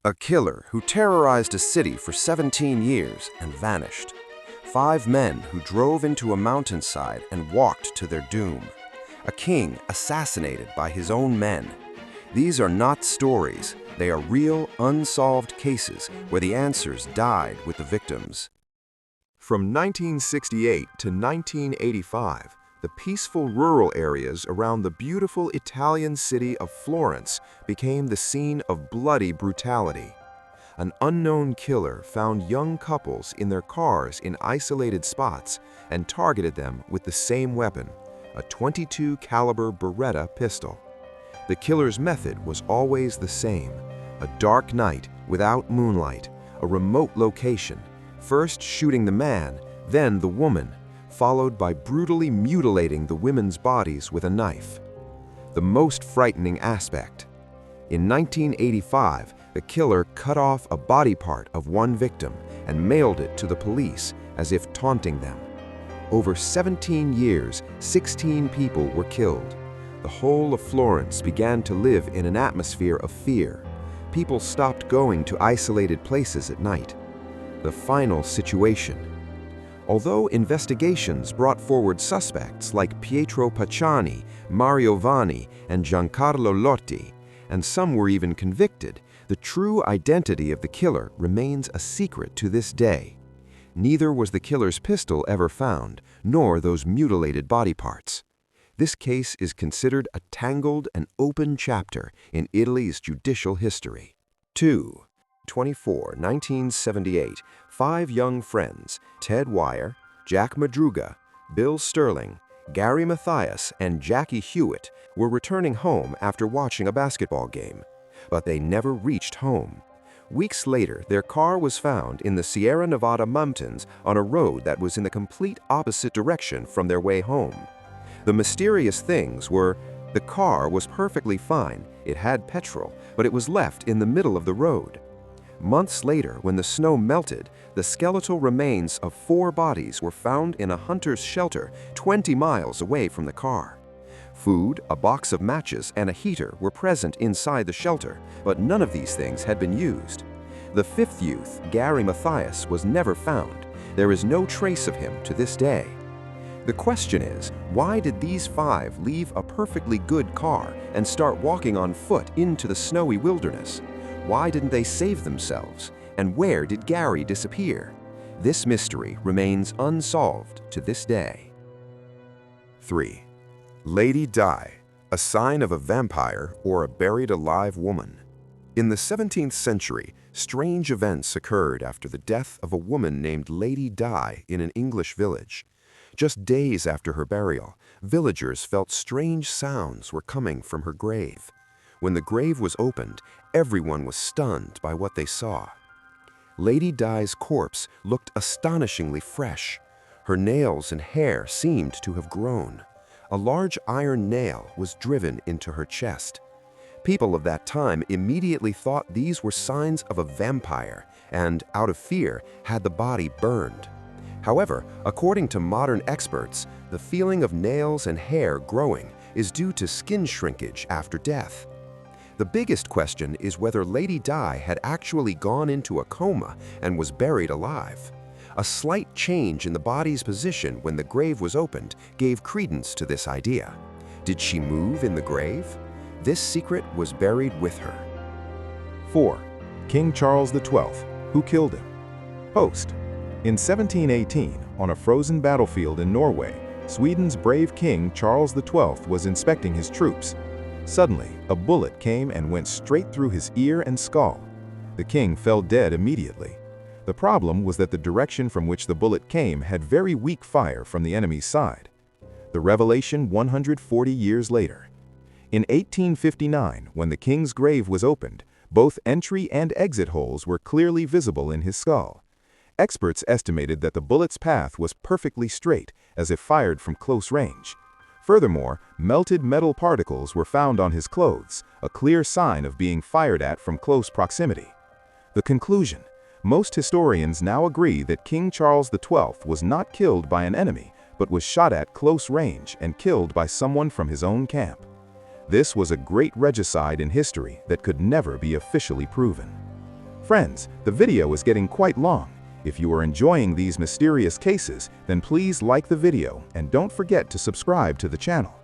A killer who terrorized a city for 17 years and vanished. 5 men who drove into a mountainside and walked to their doom. A king assassinated by his own men. These are not stories. They are real, unsolved cases where the answers died with the victims. From 1968 to 1985, the peaceful rural areas around the beautiful Italian city of Florence became the scene of bloody brutality. An unknown killer found young couples in their cars in isolated spots and targeted them with the same weapon, a .22 caliber Beretta pistol. The killer's method was always the same: a dark night without moonlight, a remote location, first shooting the man, then the woman, followed by brutally mutilating the women's bodies with a knife. The most frightening aspect: in 1985, the killer cut off a body part of one victim and mailed it to the police as if taunting them. Over 17 years, 16 people were killed. The whole of Florence began to live in an atmosphere of fear. People stopped going to isolated places at night. The final situation. Although investigations brought forward suspects like Pietro Pacciani, Mario Vanni, and Giancarlo Lotti, and some were even convicted, the true identity of the killer remains a secret to this day. Neither was the killer's pistol ever found, nor those mutilated body parts. This case is considered a tangled and open chapter in Italy's judicial history. 1978, 5 young friends, Ted Wire, Jack Madruga, Bill Sterling, Gary Mathias, and Jackie Hewitt, were returning home after watching a basketball game. But they never reached home. Weeks later, their car was found in the Sierra Nevada mountains on a road that was in the complete opposite direction from their way home. The mysterious things were: the car was perfectly fine, it had petrol, but it was left in the middle of the road. Months later, when the snow melted, the skeletal remains of 4 bodies were found in a hunter's shelter 20 miles away from the car. Food, a box of matches, and a heater were present inside the shelter, but none of these things had been used. The 5th youth, Gary Mathias, was never found. There is no trace of him to this day. The question is, why did these 5 leave a perfectly good car and start walking on foot into the snowy wilderness? Why didn't they save themselves? And where did Gary disappear? This mystery remains unsolved to this day. 3. Lady Di, a sign of a vampire or a buried alive woman. In the 17th century, strange events occurred after the death of a woman named Lady Di in an English village. Just days after her burial, villagers felt strange sounds were coming from her grave. When the grave was opened, everyone was stunned by what they saw. Lady Di's corpse looked astonishingly fresh. Her nails and hair seemed to have grown. A large iron nail was driven into her chest. People of that time immediately thought these were signs of a vampire and, out of fear, had the body burned. However, according to modern experts, the feeling of nails and hair growing is due to skin shrinkage after death. The biggest question is whether Lady Di had actually gone into a coma and was buried alive. A slight change in the body's position when the grave was opened gave credence to this idea. Did she move in the grave? This secret was buried with her. 4. King Charles XII. Who killed him? Host. In 1718, on a frozen battlefield in Norway, Sweden's brave King Charles XII was inspecting his troops. Suddenly, a bullet came and went straight through his ear and skull. The king fell dead immediately. The problem was that the direction from which the bullet came had very weak fire from the enemy's side. The revelation 140 years later. In 1859, when the king's grave was opened, both entry and exit holes were clearly visible in his skull. Experts estimated that the bullet's path was perfectly straight, as if fired from close range. Furthermore, melted metal particles were found on his clothes, a clear sign of being fired at from close proximity. The conclusion: most historians now agree that King Charles XII was not killed by an enemy, but was shot at close range and killed by someone from his own camp. This was a great regicide in history that could never be officially proven. Friends, the video is getting quite long. If you are enjoying these mysterious cases, then please like the video and don't forget to subscribe to the channel.